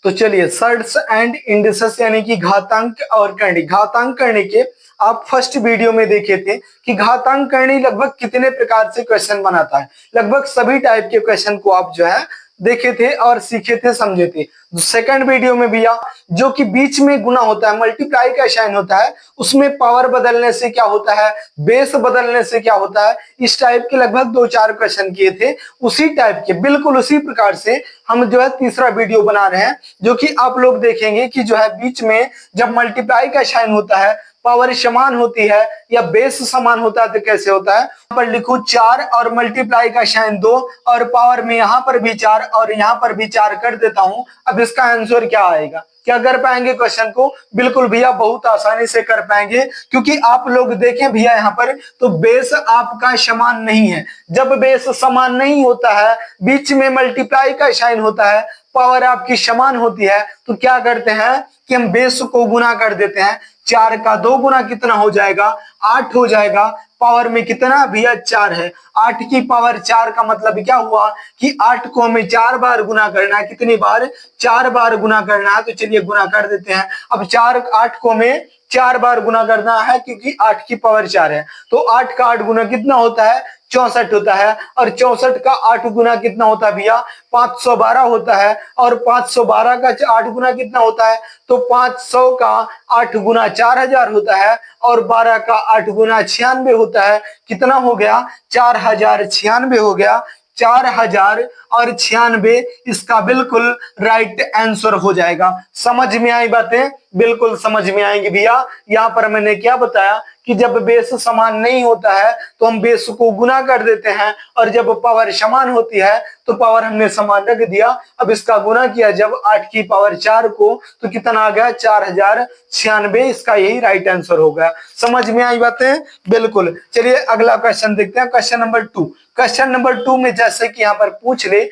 तो चलिए shirts and indices यानी कि घातांक और करणी। घातांक करणी के आप फर्स्ट वीडियो में देखे थे कि घातांक करणी लगभग कितने प्रकार से क्वेश्चन बनाता है। लगभग सभी टाइप के क्वेश्चन को आप जो है देखे थे और सीखे थे, समझे थे। सेकंड वीडियो में भैया जो कि बीच में गुना होता है, मल्टीप्लाई का साइन होता है, उसमें पावर बदलने से क्या होता है, बेस बदलने से क्या होता है, इस टाइप के लगभग 2-4 क्वेश्चन किए थे। उसी टाइप के बिल्कुल उसी प्रकार से हम जो है तीसरा वीडियो बना रहे हैं, जो कि आप लोग देखेंगे कि जो है बीच में जब मल्टीप्लाई का साइन होता है, पावर समान होती है या बेस समान होता है तो कैसे होता है। यहाँ पर लिखो 4 और मल्टीप्लाई का साइन 2 और पावर में यहाँ पर भी 4 और यहाँ पर भी 4 कर देता हूं। अब इसका आंसर क्या आएगा? क्या कर पाएंगे क्वेश्चन को? बिल्कुल भैया बहुत आसानी से कर पाएंगे, क्योंकि आप लोग देखें भैया यहाँ पर तो बेस आपका समान नहीं है। जब बेस समान नहीं होता है, बीच में मल्टीप्लाई का साइन होता है, पावर आपकी समान होती है, तो क्या करते हैं कि हम बेस को गुना कर देते हैं। 4 का 2 गुना कितना हो जाएगा? 8 हो जाएगा। पावर में कितना भैया? 4 है। 8 की पावर 4 का मतलब क्या हुआ कि 8 को हमें 4 बार गुना करना है। कितनी बार? 4 बार गुना करना है। तो चलिए गुना कर देते हैं। अब 8 को हमें 4 बार गुना करना है, क्योंकि 8 की पावर 4 है। तो 8 का 8 गुना कितना होता है? 64 होता है। और 64 का 8 गुना कितना होता है भैया? 512 होता है। और 512 का 8 गुना कितना होता है? तो 500 का 8 गुना 4000 होता है। और 12 का 8 गुना 96 होता है। कितना हो गया? 4096 हो गया। 4096 इसका बिल्कुल राइट आंसर हो जाएगा। समझ में आई बातें? बिल्कुल समझ में आएंगी भैया। यहाँ पर मैंने क्या बताया कि जब बेस समान नहीं होता है तो हम बेस को गुना कर देते हैं, और जब पावर समान होती है तो पावर हमने समान रख दिया। अब इसका गुना किया जब 8 की पावर 4 को, तो कितना आ गया? 4096। इसका यही राइट आंसर होगा। समझ में आई बातें? बिल्कुल। चलिए अगला क्वेश्चन देखते हैं, क्वेश्चन नंबर 2। क्वेश्चन नंबर 2 में जैसे कि यहाँ पर पूछ ले,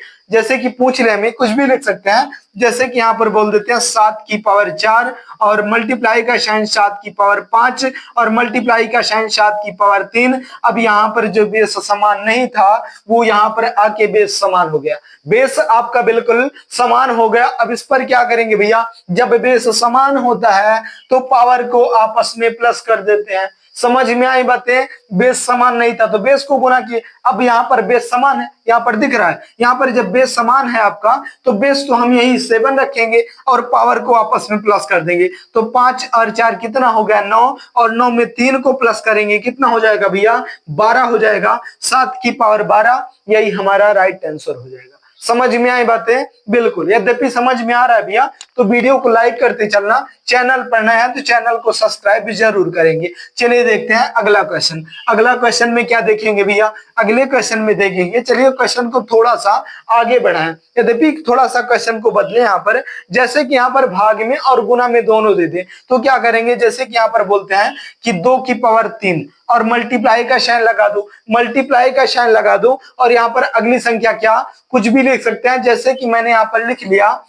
हमें कुछ भी लिख सकते हैं। जैसे कि यहाँ पर बोल देते हैं 7 की पावर 4 और मल्टीप्लाई का साइन 7 की पावर 5 और मल्टीप्लाई का साइन 7 की पावर 3। अब यहाँ पर जो बेस समान नहीं था वो यहाँ पर आके बेस समान हो गया। बेस आपका बिल्कुल समान हो गया। अब इस पर क्या करेंगे भैया? जब बेस समान होता है तो पावर को आपस में प्लस कर देते हैं। समझ में आई बातें? बेस समान नहीं था तो बेस को गुना किए। अब यहाँ पर बेस समान है, यहाँ पर दिख रहा है। यहाँ पर जब बेस समान है आपका तो बेस तो हम यही 7 रखेंगे और पावर को आपस में प्लस कर देंगे। तो 5 और 4 कितना हो गया? 9। और 9 में 3 को प्लस करेंगे, कितना हो जाएगा भैया? 12 हो जाएगा। 7 की पावर 12, यही हमारा राइट आंसर हो जाएगा। समझ में आई बातें? बिल्कुल। यद्यपि समझ में आ रहा है भैया तो वीडियो को लाइक करते चलना। चैनल पर नया है तो चैनल को सब्सक्राइब भी जरूर करेंगे। चलिए देखते हैं अगला क्वेश्चन। अगला क्वेश्चन में क्या देखेंगे भैया? अगले क्वेश्चन में देखेंगे, चलिए क्वेश्चन को थोड़ा सा आगे बढ़ाएं, यद्यपि थोड़ा सा क्वेश्चन को बदले। यहाँ पर जैसे कि यहाँ पर भाग में और गुना में दोनों दे दे तो क्या करेंगे? जैसे कि यहाँ पर बोलते हैं कि 2 की पावर 3 और मल्टीप्लाई का साइन लगा दो, मल्टीप्लाई का साइन लगा दो। और यहाँ पर अगली संख्या क्या कुछ भी लिख सकते हैं। जैसे कि मैंने यहाँ पर लिख दिया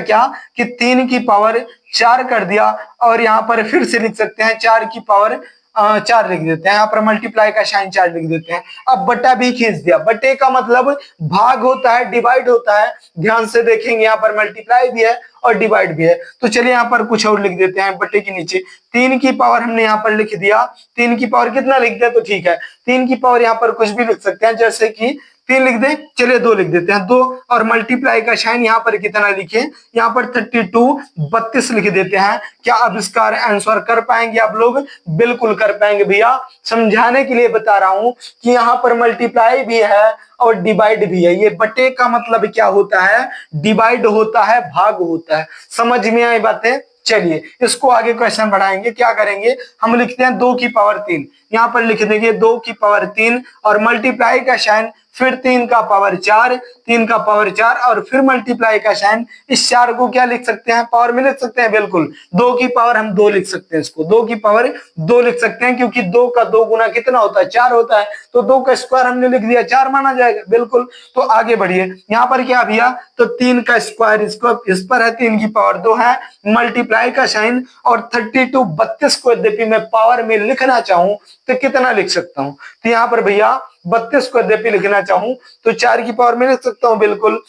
क्या कि 3 की पावर 4 कर दिया। और यहाँ पर फिर से लिख सकते हैं 4 की पावर 4 लिख देते हैं। यहाँ पर मल्टीप्लाई का साइन 4 लिख देते हैं। अब बटा भी खींच दिया। बटे का मतलब भाग होता है, डिवाइड होता है। ध्यान से देखेंगे यहाँ पर मल्टीप्लाई भी है और डिवाइड भी है। तो चलिए यहाँ पर कुछ और लिख देते हैं बटे के नीचे। 3 की पावर हमने यहाँ पर लिख दिया। 3 की पावर कितना लिख दिया तो ठीक है। 3 की पावर यहाँ पर कुछ भी लिख सकते हैं, जैसे कि 3 लिख दें। चलिए 2 लिख देते हैं। 2 और मल्टीप्लाई का साइन यहाँ पर कितना लिखे? यहाँ पर 32 लिख देते हैं। क्या अब इसका आंसर कर पाएंगे आप लोग? बिल्कुल कर पाएंगे भैया। समझाने के लिए बता रहा हूं कि यहाँ पर मल्टीप्लाई भी है और डिवाइड भी है। ये बटे का मतलब क्या होता है? डिवाइड होता है, भाग होता है। समझ में आई बातें? चलिए इसको आगे क्वेश्चन बढ़ाएंगे। क्या करेंगे? हम लिखते हैं 2 की पावर 3। यहाँ पर लिख देंगे 2 की पावर 3 और मल्टीप्लाई का साइन, फिर 3 का पावर 4, 3 का पावर 4 और फिर मल्टीप्लाई का साइन। इस 4 को क्या लिख सकते हैं? पावर में लिख सकते हैं। बिल्कुल 2 की पावर हम 2 लिख सकते हैं। इसको 2 की पावर 2 लिख सकते हैं, क्योंकि 2 का 2 गुना कितना होता है? 4 होता है। तो 2 का स्क्वायर हमने लिख दिया, 4 माना जाएगा। बिल्कुल। तो आगे बढ़िए। यहाँ पर क्या भैया? तो 3 का स्क्वायर इसको इस पर है, 3 की पावर 2 है, मल्टीप्लाई का साइन और 32 को यद्यपि मैं पावर में लिखना चाहूं तो कितना लिख सकता हूं? तो यहाँ पर भैया 32 को यद्यपि लिखना चाहूं तो 4 की पावर में लिख सकता हूं। बिल्कुल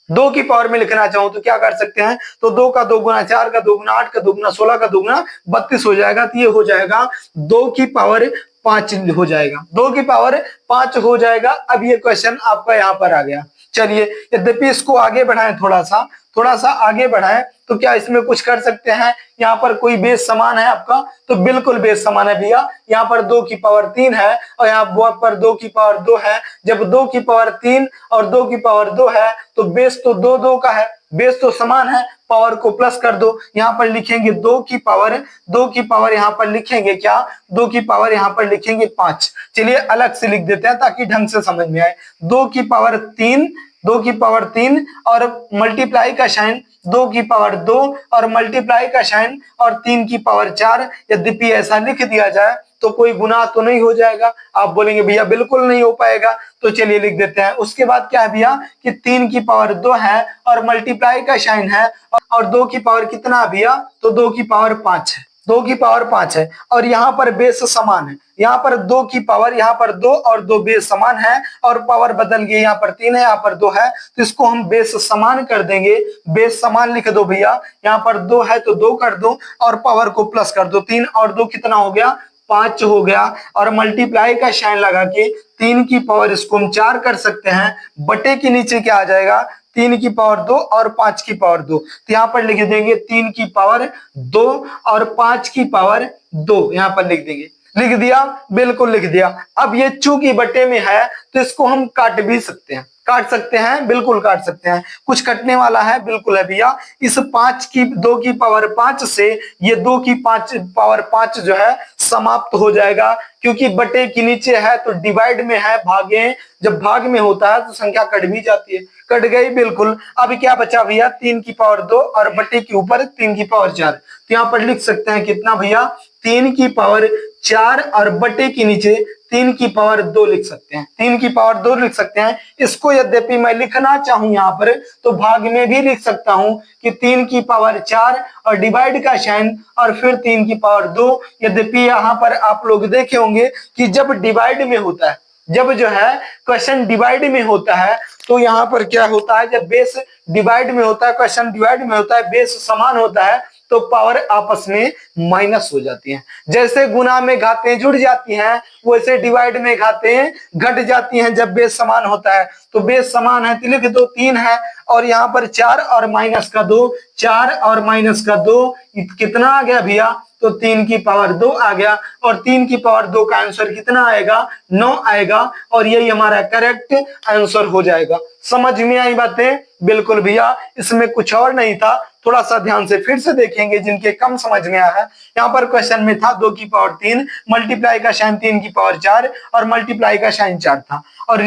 दो की पावर में लिखना चाहूं तो क्या कर सकते हैं, तो 2 का 2 गुना, 4 का 2 गुना, 8 का 2 गुना, 16 का 2 गुना 32 हो जाएगा। तो ये हो जाएगा 2 की पावर 5 हो जाएगा, 2 की पावर 5 हो जाएगा। अब ये क्वेश्चन आपका यहाँ पर आ गया। चलिए, यद्यपि इसको आगे बढ़ाएं, थोड़ा सा आगे बढ़ाएं, तो क्या इसमें कुछ कर सकते हैं? यहाँ पर कोई बेस समान है आपका, तो बिल्कुल बेस समान है भैया। यहाँ पर 2 की पावर 3 है और यहाँ पर 2 की पावर 2 है। जब 2 की पावर 3 और 2 की पावर 2 है तो बेस तो 2 2 का है, बेस तो समान है, पावर को प्लस कर दो। यहाँ पर लिखेंगे 2 की पावर यहाँ पर लिखेंगे क्या, 2 की पावर यहाँ पर लिखेंगे 5। चलिए अलग से लिख देते हैं ताकि ढंग से समझ में आए। 2 की पावर 3, 2 की पावर 3 और मल्टीप्लाई का साइन 2 की पावर 2 और मल्टीप्लाई का साइन और 3 की पावर 4। यद्यपि ऐसा लिख दिया जाए तो कोई गुना तो नहीं हो जाएगा? आप बोलेंगे भैया बिल्कुल नहीं हो पाएगा, तो चलिए लिख देते हैं। उसके बाद क्या है भैया कि 3 की पावर 2 है और मल्टीप्लाई का साइन है और 2 की पावर कितना है भैया, तो 2 की पावर 5 है, 2 की पावर 5 है और यहाँ पर बेस समान है। यहाँ पर 2 की पावर, यहाँ पर 2 और 2 बेस समान है और पावर बदल गई, यहाँ पर 3 है, यहाँ पर 2 है, तो इसको हम बेस समान कर देंगे। बेस समान लिख दो भैया, यहाँ पर 2 है तो 2 कर दो और पावर को प्लस कर दो। 3 और 2 कितना हो गया, 5 हो गया और मल्टीप्लाई का साइन लगा के 3 की पावर इसको हम 4 कर सकते हैं। बटे के नीचे क्या आ जाएगा, 3 की पावर 2 और 5 की पावर 2, तो यहाँ पर लिख देंगे 3 की पावर 2 और 5 की पावर 2, यहाँ पर लिख देंगे। लिख दिया, बिल्कुल लिख दिया। अब ये चूंकि बटे में है तो इसको हम काट भी सकते हैं, काट सकते हैं, बिल्कुल काट सकते हैं। कुछ कटने वाला है, बिल्कुल है भैया। इस 5 की 2 की पावर 5 से ये 2 की पावर 5 जो है समाप्त हो जाएगा, क्योंकि बटे के नीचे है तो डिवाइड में है, भागे, जब भाग में होता है तो संख्या कट भी जाती है, कट गई बिल्कुल। अब क्या बचा भैया, 3 की पावर 2 और बटे के ऊपर 3 की पावर 4, तो यहाँ पर लिख सकते हैं कितना भैया, 3 की पावर 4 और बटे के नीचे 3 की पावर 2 लिख सकते हैं, 3 की पावर 2 लिख सकते हैं। इसको यद्यपि मैं लिखना चाहूं यहाँ पर तो भाग में भी लिख सकता हूं कि 3 की पावर 4 और डिवाइड का साइन और फिर 3 की पावर 2। यद्यपि यहाँ पर आप लोग देखे होंगे कि जब डिवाइड में होता है, जब जो है क्वेश्चन डिवाइड में होता है तो यहाँ पर क्या होता है, जब बेस डिवाइड में होता है, क्वेश्चन डिवाइड में होता है, बेस समान होता है तो पावर आपस में माइनस हो जाती हैं। जैसे गुना में घातें जुड़ जाती हैं वैसे डिवाइड में घातें घट जाती हैं जब बेस समान होता है। तो बेस समान है तो लिख दो 3 है और यहाँ पर 4 और माइनस का 2, 4 और माइनस का 2 कितना आ गया भैया, तो 3 की पावर 2 आ गया और 3 की पावर 2 का आंसर कितना आएगा, 9 आएगा और यही हमारा करेक्ट आंसर हो जाएगा। समझ में आई बातें? बिल्कुल भैया, इसमें कुछ और नहीं था। थोड़ा सा ध्यान से फिर से देखेंगे जिनके कम समझ में आया है। यहाँ पर क्वेश्चन में था 2 की पावर 3, मल्टीप्लाई का साइन 3 की पावर 4 और मल्टीप्लाई का साइन 4 था और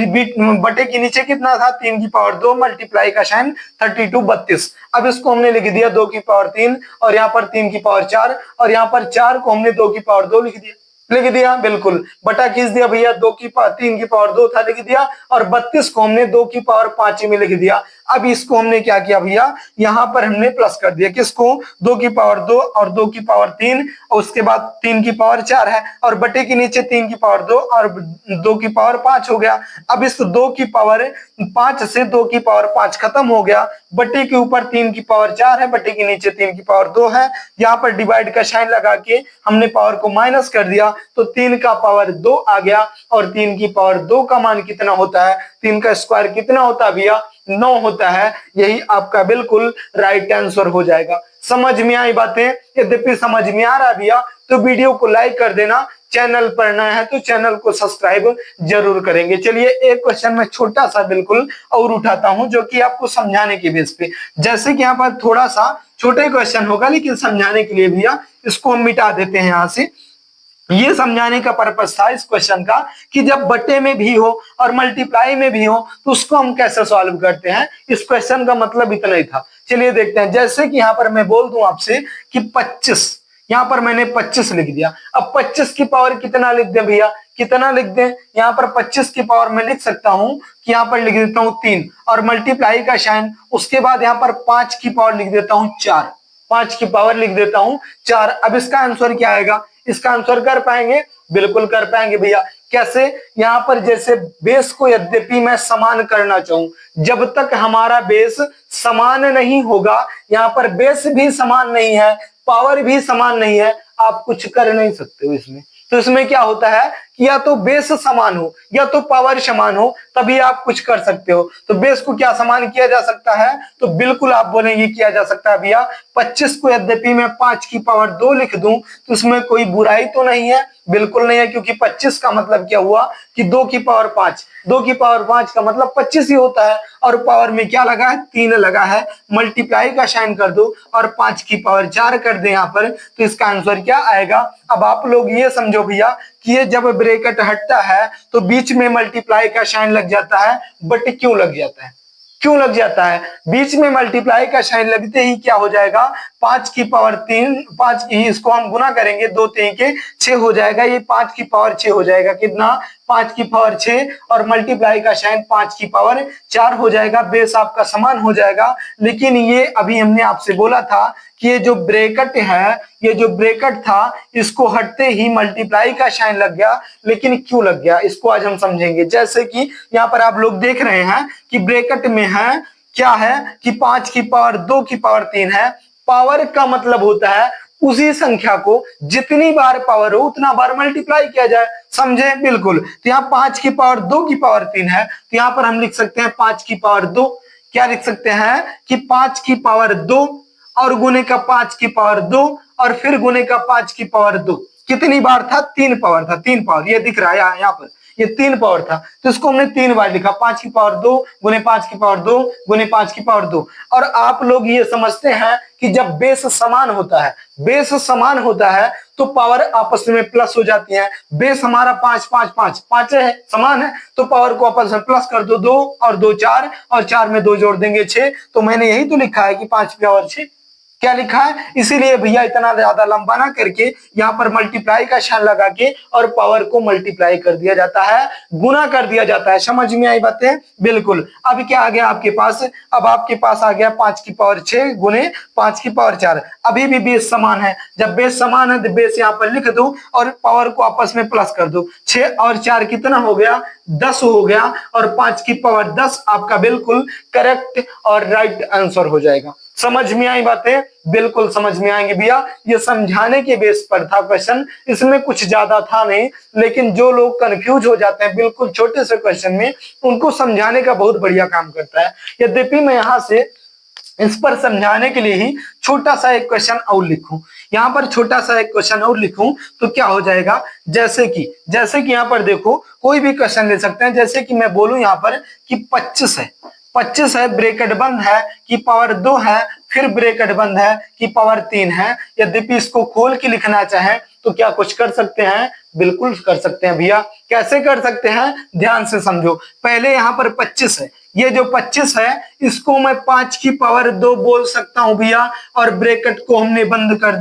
बटे के नीचे कितना था, 3 की पावर 2 मल्टीप्लाई का साइन 32 32। अब इसको हमने लिख दिया 2 की पावर 3 और यहाँ पर 3 की पावर 4 और यहाँ पर 4 को हमने 2 की पावर 2 लिख दिया, बिल्कुल बटा खींच दिया भैया, 3 की पावर 2 था लिख दिया और 32 को हमने 2 की पावर 5 में लिख दिया। अब इसको हमने क्या किया भैया, यहाँ पर हमने प्लस कर दिया, किसको, 2 की पावर 2 और 2 की पावर 3 और उसके बाद 3 की पावर 4 है और बटे के नीचे 3 की पावर 2 और 2 की पावर 5 हो गया। अब इस 2 की पावर 5 से 2 की पावर 5 खत्म हो गया, बटे के ऊपर 3 की पावर 4 है, बटे के नीचे 3 की पावर 2 है। यहाँ पर डिवाइड का साइन लगा के हमने पावर को माइनस कर दिया तो 3 का पावर 2 आ गया और 3 की पावर 2 का मान कितना होता है, 3 का स्क्वायर कितना होता है भैया, 9 होता है। यही आपका बिल्कुल राइट आंसर हो जाएगा। समझ में आई बातें? यद्यपि समझ में आ रहा भैया तो वीडियो को लाइक कर देना, चैनल पर नया है तो चैनल को सब्सक्राइब जरूर करेंगे। चलिए एक क्वेश्चन में छोटा सा बिल्कुल और उठाता हूं जो कि आपको समझाने के बेस पे, जैसे कि यहाँ पर थोड़ा सा छोटे क्वेश्चन होगा लेकिन समझाने के लिए भैया इसको हम मिटा देते हैं यहाँ से। ये समझाने का पर्पस था इस क्वेश्चन का कि जब बटे में भी हो और मल्टीप्लाई में भी हो तो उसको हम कैसे सॉल्व करते हैं। इस क्वेश्चन का मतलब इतना ही था। चलिए देखते हैं, जैसे कि यहाँ पर मैं बोल दूं आपसे कि 25, यहाँ पर मैंने 25 लिख दिया। अब 25 की पावर कितना लिख दें भैया, कितना लिख दें, यहाँ पर 25 की पावर में लिख सकता हूं कि यहाँ पर लिख देता हूँ 3 और मल्टीप्लाई का साइन, उसके बाद यहाँ पर 5 की पावर लिख देता हूँ 4, 5 की पावर लिख देता हूँ 4। अब इसका आंसर क्या आएगा, इसका आंसर कर पाएंगे, बिल्कुल कर पाएंगे भैया, कैसे? यहाँ पर जैसे बेस को यद्यपि मैं समान करना चाहूं, जब तक हमारा बेस समान नहीं होगा, यहाँ पर बेस भी समान नहीं है, पावर भी समान नहीं है, आप कुछ कर नहीं सकते हो इसमें। तो इसमें क्या होता है कि या तो बेस समान हो या तो पावर समान हो, तभी आप कुछ कर सकते हो। तो बेस को क्या समान किया जा सकता है? तो बिल्कुल आप बोलेंगे किया जा सकता है भैया। 25 को यद्यपि मैं 5 की पावर 2 लिख दूं तो उसमें कोई बुराई तो नहीं है? बिल्कुल नहीं है, क्योंकि 25 का मतलब क्या हुआ कि 2 की पावर 5, 2 की पावर 5 का मतलब 25 ही होता है, और पावर में क्या लगा है? 3 लगा है। मल्टीप्लाई का साइन कर दो और 5 की पावर 4 कर दे यहाँ पर, तो इसका आंसर क्या आएगा? अब आप लोग ये समझो भैया कि ये जब ब्रैकेट हटता है तो बीच में मल्टीप्लाई का साइन लग जाता है, बट क्यों लग जाता है? क्यों लग जाता है? बीच में मल्टीप्लाई का साइन लगते ही क्या हो जाएगा? 5 की पावर 3, 5 की इसको हम गुना करेंगे, 2 3 के 6 हो जाएगा, ये 5 की पावर 6 हो जाएगा। कितना? 5 की पावर 6, और मल्टीप्लाई का साइन 5 की पावर 4 हो जाएगा। बेस आपका समान हो जाएगा। लेकिन ये अभी हमने आपसे बोला था कि ये जो ब्रैकेट है, ये जो ब्रैकेट था, इसको हटते ही मल्टीप्लाई का साइन लग गया। लेकिन क्यों लग गया, इसको आज हम समझेंगे। जैसे कि यहाँ पर आप लोग देख रहे हैं कि ब्रैकेट में है क्या है कि 5 की पावर 2 की पावर 3 है। पावर का मतलब होता है उसी संख्या को जितनी बार पावर हो उतना बार मल्टीप्लाई किया जाए, समझे? बिल्कुल। तो यहाँ 5 की पावर 2 की पावर 3 है, तो यहाँ पर हम लिख सकते हैं 5 की पावर 2। क्या लिख सकते हैं कि 5 की पावर 2 और गुने का 5 की पावर 2 और फिर गुने का 5 की पावर 2। कितनी बार था? 3 पावर था, 3 पावर। ये दिख रहा है यहाँ पर, ये 3 पावर था, तो इसको हमने 3 बार लिखा। 5 की पावर 2 गुने 5 की पावर 2 गुने 5 की पावर 2। और आप लोग ये समझते हैं कि जब बेस समान होता है, बेस समान होता है तो पावर आपस में प्लस हो जाती है। बेस हमारा 5 5 5 5 है, समान है, तो पावर को आपस में प्लस कर दो, 2 और 2 4, और 4 में 2 जोड़ देंगे 6। तो मैंने यही तो लिखा है कि 5 की पावर 6। क्या लिखा है? इसीलिए भैया इतना ज्यादा लंबा ना करके यहाँ पर मल्टीप्लाई का साइन लगा के और पावर को मल्टीप्लाई कर दिया जाता है, गुना कर दिया जाता है। समझ में आई बातें? बिल्कुल। अब क्या आ गया आपके पास? अब आपके पास आ गया 5 की पावर 6 गुने 5 की पावर 4। अभी भी बेस समान है। जब बेस समान है तो बेस यहाँ पर लिख दो और पावर को आपस में प्लस कर दो। 6 और 4 कितना हो गया? 10 हो गया, और 5 की पावर 10 आपका बिल्कुल करेक्ट और राइट आंसर हो जाएगा। समझ में आई बातें? बिल्कुल समझ में आएंगे भैया। ये समझाने के बेस पर था क्वेश्चन, इसमें कुछ ज्यादा था नहीं, लेकिन जो लोग कंफ्यूज हो जाते हैं बिल्कुल छोटे से क्वेश्चन में, उनको समझाने का बहुत बढ़िया काम करता है। यद्यपि मैं यहाँ से इस पर समझाने के लिए ही छोटा सा एक क्वेश्चन और लिखूं, यहाँ पर छोटा सा एक क्वेश्चन और लिखूं तो क्या हो जाएगा? जैसे कि यहाँ पर देखो, कोई भी क्वेश्चन ले सकते हैं। जैसे कि मैं बोलूं यहाँ पर कि 25 है, 25 है, ब्रैकेट बंद है कि पावर 2 है, फिर ब्रैकेट बंद है कि पावर 3 है। यद्यपि इसको खोल के लिखना चाहे तो क्या कुछ कर सकते हैं? बिल्कुल कर सकते हैं भैया। कैसे कर सकते हैं? ध्यान से समझो। पहले यहाँ पर 25 है, ये जो 25 है इसको मैं 5 की पावर 2 बोल सकता हूं भैया, और ब्रैकेट को हमने बंद कर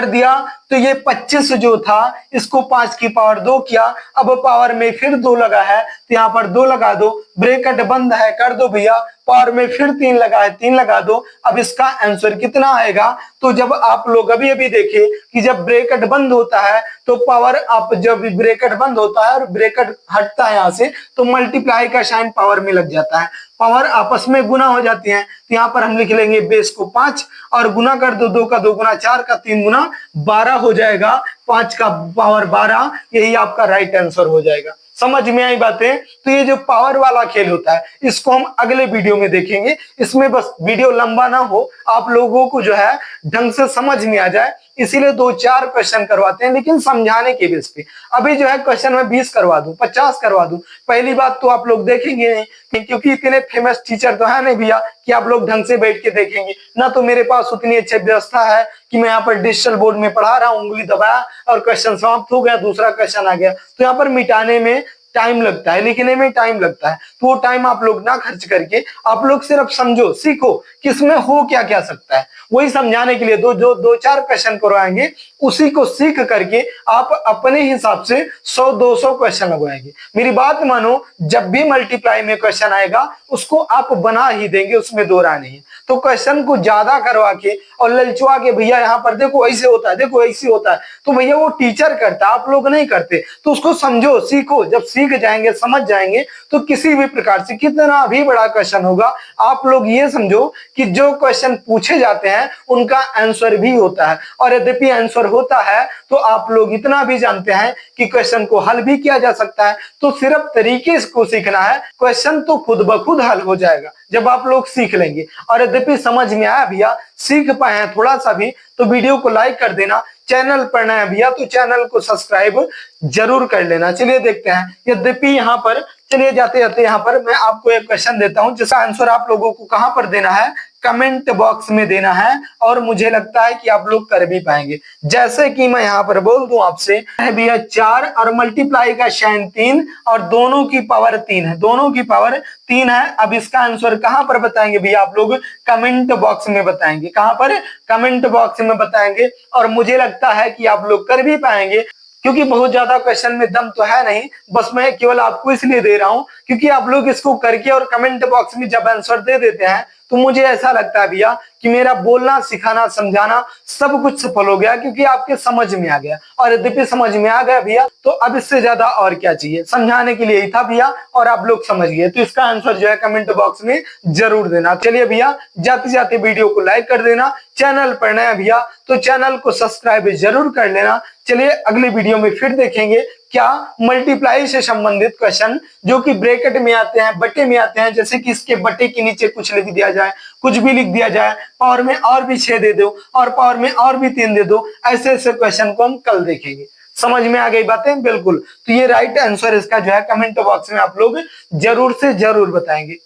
दिया तो ये 25 जो था इसको 5 की पावर 2 किया। अब पावर में फिर 2 लगा है तो यहाँ पर 2 लगा दो, ब्रैकेट बंद है कर दो भैया, पावर में फिर 3 लगा है, 3 लगा दो। अब इसका आंसर कितना आएगा? तो जब आप लोग अभी अभी देखे कि जब ब्रैकेट बंद होता है तो पावर, आप जब ब्रैकेट बंद होता है और ब्रैकेट हटता है यहाँ से तो मल्टीप्लाई का साइन पावर में लग जाता है, पावर आपस में गुना हो जाती है। तो यहाँ पर हम लिख लेंगे बेस को 5 और गुना कर दो, 2 का 2 गुना 4 का 3 गुना 12 हो जाएगा, 5 का पावर 12, यही आपका राइट आंसर हो जाएगा। समझ में आई बातें? तो ये जो पावर वाला खेल होता है इसको हम अगले वीडियो में देखेंगे। इसमें बस वीडियो लंबा ना हो, आप लोगों को जो है ढंग से समझ में आ जाए, इसीलिए 2-4 क्वेश्चन करवाते हैं, लेकिन समझाने के बेस पे। अभी जो है क्वेश्चन में 20 करवा दूं, 50 करवा दूं, पहली बात तो आप लोग देखेंगे नहीं, क्योंकि इतने फेमस टीचर तो है नहीं भैया कि आप लोग ढंग से बैठ के देखेंगे ना। तो मेरे पास उतनी अच्छी व्यवस्था है कि मैं यहाँ पर डिजिटल बोर्ड में पढ़ा रहा हूँ, उंगली दबाया और क्वेश्चन समाप्त हो गया, दूसरा क्वेश्चन आ गया। तो यहाँ पर मिटाने में टाइम लगता है, लिखने में टाइम लगता है, तो वो टाइम आप लोग ना खर्च करके आप लोग सिर्फ समझो, सीखो किसमें हो क्या क्या सकता है। वही समझाने के लिए 2-4 क्वेश्चन करवाएंगे, उसी को सीख करके आप अपने हिसाब से 100-200 क्वेश्चन लगवाएंगे। मेरी बात मानो, जब भी मल्टीप्लाई में क्वेश्चन आएगा उसको आप बना ही देंगे, उसमें दो राय नहीं। तो क्वेश्चन को ज्यादा करवा के और ललचवा के भैया यहाँ पर देखो ऐसे होता है, देखो ऐसे होता है, तो भैया वो टीचर करता है, आप लोग नहीं करते। तो उसको समझो, सीखो। जब सीख जाएंगे, समझ जाएंगे, तो किसी भी प्रकार से कितना भी बड़ा क्वेश्चन होगा, आप लोग ये समझो कि जो क्वेश्चन पूछे जाते हैं उनका आंसर भी होता है। और यद्यपि आंसर होता है तो आप लोग इतना भी जानते हैं कि क्वेश्चन को हल भी किया जा सकता है। तो सिर्फ तरीके को सीखना है, क्वेश्चन तो खुद ब खुद हल हो जाएगा जब आप लोग सीख लेंगे। और यद्यपि समझ में आया भैया, सीख पाए हैं थोड़ा सा भी, तो वीडियो को लाइक कर देना। चैनल पर नया भैया तो चैनल को सब्सक्राइब जरूर कर लेना। चलिए देखते हैं। यद्यपि यहाँ पर चलिए जाते जाते यहाँ पर मैं आपको एक क्वेश्चन देता हूं, जिसका आंसर आप लोगों को कहां पर देना है, कमेंट बॉक्स में देना है। और मुझे लगता है कि आप लोग कर भी पाएंगे। जैसे कि मैं यहाँ पर बोल दूं आपसे, है भैया 4 और मल्टीप्लाई का साइन 3 और दोनों की पावर 3 है, दोनों की पावर 3 है। अब इसका आंसर कहां पर बताएंगे भैया, आप लोग कमेंट बॉक्स में बताएंगे। कहां पर, कमेंट बॉक्स में बताएंगे। और मुझे लगता है कि आप लोग कर भी पाएंगे, क्योंकि बहुत ज्यादा क्वेश्चन में दम तो है नहीं, बस मैं केवल आपको इसलिए दे रहा हूं क्योंकि आप लोग इसको करके और कमेंट बॉक्स में जब आंसर दे देते हैं तो मुझे ऐसा लगता है भैया कि मेरा बोलना, सिखाना, समझाना सब कुछ सफल हो गया, क्योंकि आपके समझ में आ गया। और यद्यपि समझ में आ गया भैया, तो अब इससे ज्यादा और क्या चाहिए, समझाने के लिए ही था भैया, और आप लोग समझ गए। तो इसका आंसर जो है कमेंट बॉक्स में जरूर देना। चलिए भैया, जाते जाते वीडियो को लाइक कर देना। चैनल पर नया भैया तो चैनल को सब्सक्राइब जरूर कर लेना। चलिए अगले वीडियो में फिर देखेंगे क्या मल्टीप्लाई से संबंधित क्वेश्चन जो कि ब्रैकेट में आते हैं, बटे में आते हैं, जैसे कि इसके बटे के नीचे कुछ लिख दिया जाए, कुछ भी लिख दिया जाए, पावर में और भी 6 दे दो और पावर में और भी 3 दे दो। ऐसे ऐसे क्वेश्चन को हम कल देखेंगे। समझ में आ गई बातें? बिल्कुल। तो ये राइट आंसर इसका जो है कमेंट बॉक्स में आप लोग जरूर से जरूर बताएंगे।